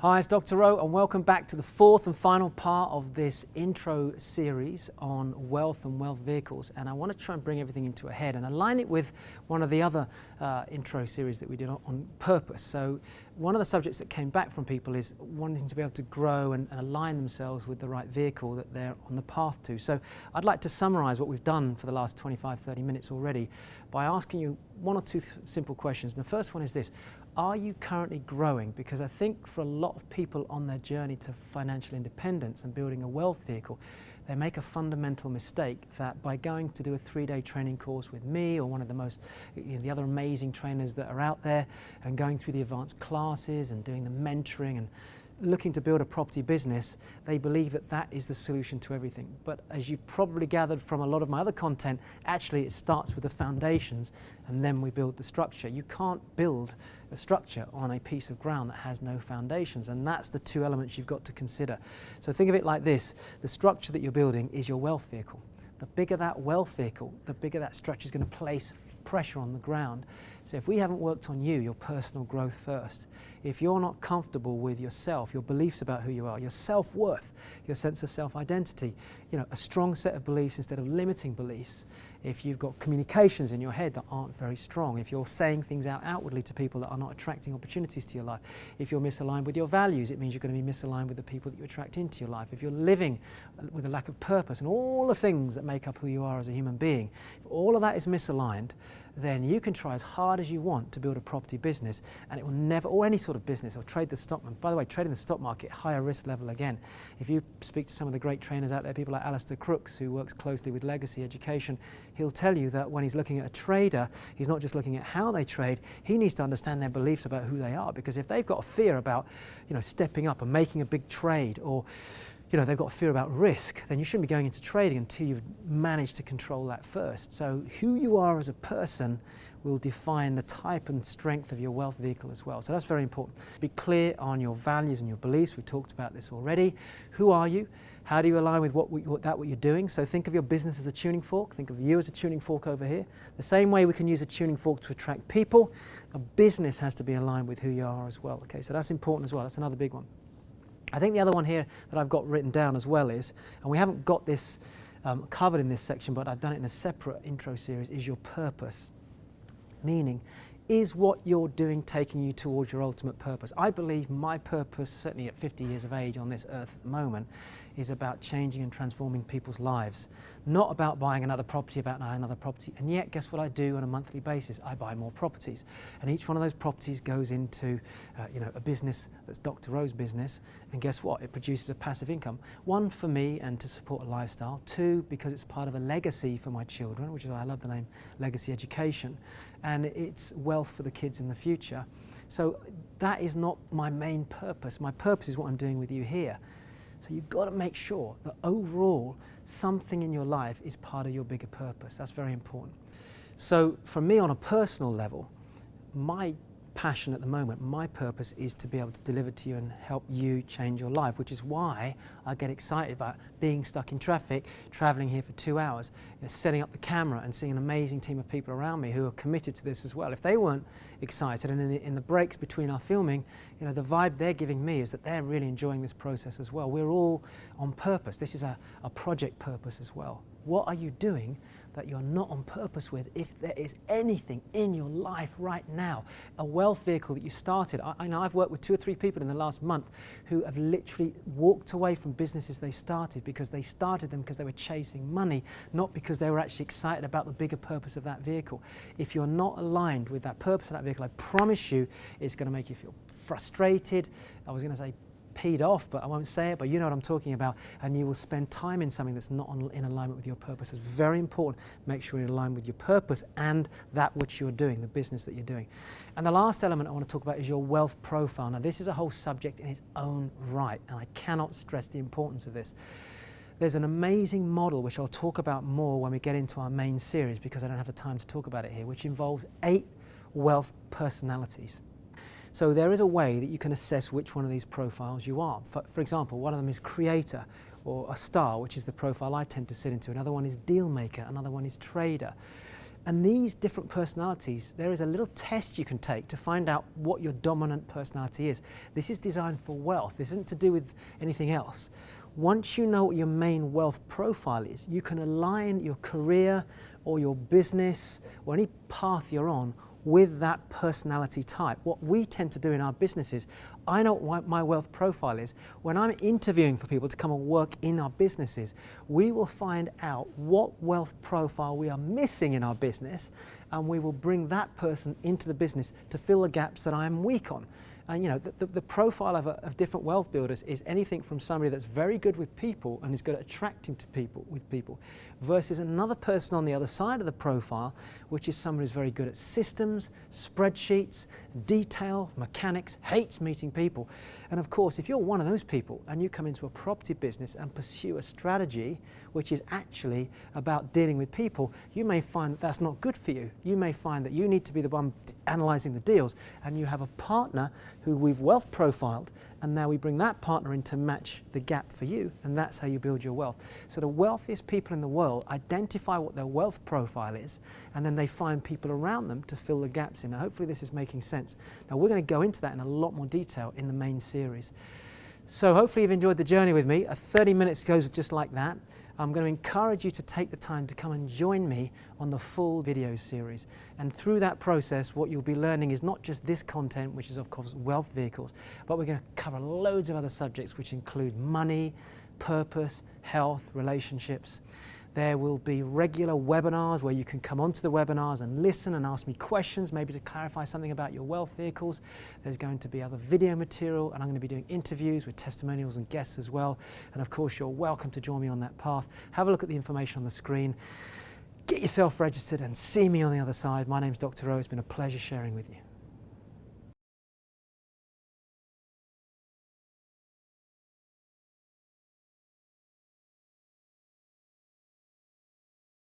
Hi, it's Dr. Rowe and welcome back to the fourth and final part of this intro series on wealth and wealth vehicles. And I want to try and bring everything into a head and align it with one of the other intro series that we did on purpose. So one of the subjects that came back from people is wanting to be able to grow and align themselves with the right vehicle that they're on the path to. So I'd like to summarize what we've done for the last 25-30 minutes already by asking you one or two simple questions. And the first one is this: are you currently growing? Because I think for a lot of people on their journey to financial independence and building a wealth vehicle, they make a fundamental mistake that by going to do a 3-day training course with me or one of the most, the other amazing trainers that are out there, and going through the advanced classes and doing the mentoring and looking to build a property business, they believe that that is the solution to everything. But as you probably gathered from a lot of my other content, actually it starts with the foundations and then we build the structure. You can't build a structure on a piece of ground that has no foundations, and that's the two elements you've got to consider. So think of it like this: the structure that you're building is your wealth vehicle. The bigger that wealth vehicle, the bigger that structure is going to place pressure on the ground. So if we haven't worked on you, your personal growth first, if you're not comfortable with yourself, your beliefs about who you are, your self-worth, your sense of self-identity, a strong set of beliefs instead of limiting beliefs, if you've got communications in your head that aren't very strong, if you're saying things out outwardly to people that are not attracting opportunities to your life, if you're misaligned with your values, it means you're going to be misaligned with the people that you attract into your life. If you're living with a lack of purpose and all the things that make up who you are as a human being, if all of that is misaligned, then you can try as hard as you want to build a property business and it will never, or any sort of business, or trade the stock. By the way, trading the stock market, higher risk level again. If you speak to some of the great trainers out there, people like Alistair Crooks, who works closely with Legacy Education, he'll tell you that when he's looking at a trader, he's not just looking at how they trade, he needs to understand their beliefs about who they are. Because if they've got a fear about, stepping up and making a big trade, or they've got a fear about risk, then you shouldn't be going into trading until you've managed to control that first. So who you are as a person will define the type and strength of your wealth vehicle as well. So that's very important. Be clear on your values and your beliefs. We've talked about this already. Who are you? How do you align with what you're doing? So think of your business as a tuning fork. Think of you as a tuning fork over here. The same way we can use a tuning fork to attract people, a business has to be aligned with who you are as well. Okay, so that's important as well. That's another big one. I think the other one here that I've got written down as well is, and we haven't got this covered in this section, but I've done it in a separate intro series, is your purpose. Meaning, is what you're doing taking you towards your ultimate purpose? I believe my purpose, certainly at 50 years of age on this earth at the moment, is about changing and transforming people's lives. Not about buying another property, and yet guess what I do on a monthly basis? I buy more properties, and each one of those properties goes into a business that's Dr. Rowe's business, and guess what? It produces a passive income. One, for me and to support a lifestyle. Two, because it's part of a legacy for my children, which is why I love the name Legacy Education, and it's wealth for the kids in the future. So that is not my main purpose. My purpose is what I'm doing with you here. So you've got to make sure that overall something in your life is part of your bigger purpose. That's very important. So for me on a personal level, my passion at the moment, my purpose is to be able to deliver to you and help you change your life, which is why I get excited about being stuck in traffic, traveling here for 2 hours, setting up the camera and seeing an amazing team of people around me who are committed to this as well. If they weren't excited, and in the breaks between our filming, the vibe they're giving me is that they're really enjoying this process as well. We're all on purpose. This is a project purpose as well. What are you doing that you're not on purpose with? If there is anything in your life right now, a wealth vehicle that you started, I know I've worked with 2 or 3 people in the last month who have literally walked away from businesses they started because they started them because they were chasing money, not because they were actually excited about the bigger purpose of that vehicle. If you're not aligned with that purpose of that vehicle, I promise you it's going to make you feel frustrated. I was going to say peed off, but I won't say it, but you know what I'm talking about, and you will spend time in something that's not in alignment with your purpose. It's very important. Make sure you're aligned with your purpose and that which you're doing, the business that you're doing. And the last element I want to talk about is your wealth profile. Now this is a whole subject in its own right, and I cannot stress the importance of this. There's an amazing model which I'll talk about more when we get into our main series, because I don't have the time to talk about it here, which involves 8 wealth personalities. So there is a way that you can assess which one of these profiles you are. For example, one of them is creator or a star, which is the profile I tend to sit into. Another one is deal maker. Another one is trader. And these different personalities, there is a little test you can take to find out what your dominant personality is. This is designed for wealth. This isn't to do with anything else. Once you know what your main wealth profile is, you can align your career or your business or any path you're on with that personality type. What we tend to do in our businesses, I know what my wealth profile is. When I'm interviewing for people to come and work in our businesses, we will find out what wealth profile we are missing in our business, and we will bring that person into the business to fill the gaps that I'm weak on. And you know, the profile of different wealth builders is anything from somebody that's very good with people and is good at attracting to people, versus another person on the other side of the profile, which is someone who's very good at systems, spreadsheets, detail, mechanics, hates meeting people. And of course, if you're one of those people and you come into a property business and pursue a strategy which is actually about dealing with people, you may find that that's not good for you. You may find that you need to be the one analysing the deals, and you have a partner who we've wealth profiled, and now we bring that partner in to match the gap for you, and that's how you build your wealth. So the wealthiest people in the world identify what their wealth profile is, and then they find people around them to fill the gaps in. Now, hopefully this is making sense. Now we're going to go into that in a lot more detail in the main series. So hopefully you've enjoyed the journey with me. 30 minutes goes just like that. I'm going to encourage you to take the time to come and join me on the full video series. And through that process, what you'll be learning is not just this content, which is of course wealth vehicles, but we're going to cover loads of other subjects which include money, purpose, health, relationships. There will be regular webinars where you can come onto the webinars and listen and ask me questions, maybe to clarify something about your wealth vehicles. There's going to be other video material, and I'm going to be doing interviews with testimonials and guests as well. And of course, you're welcome to join me on that path. Have a look at the information on the screen. Get yourself registered and see me on the other side. My name's Dr. O. It's been a pleasure sharing with you.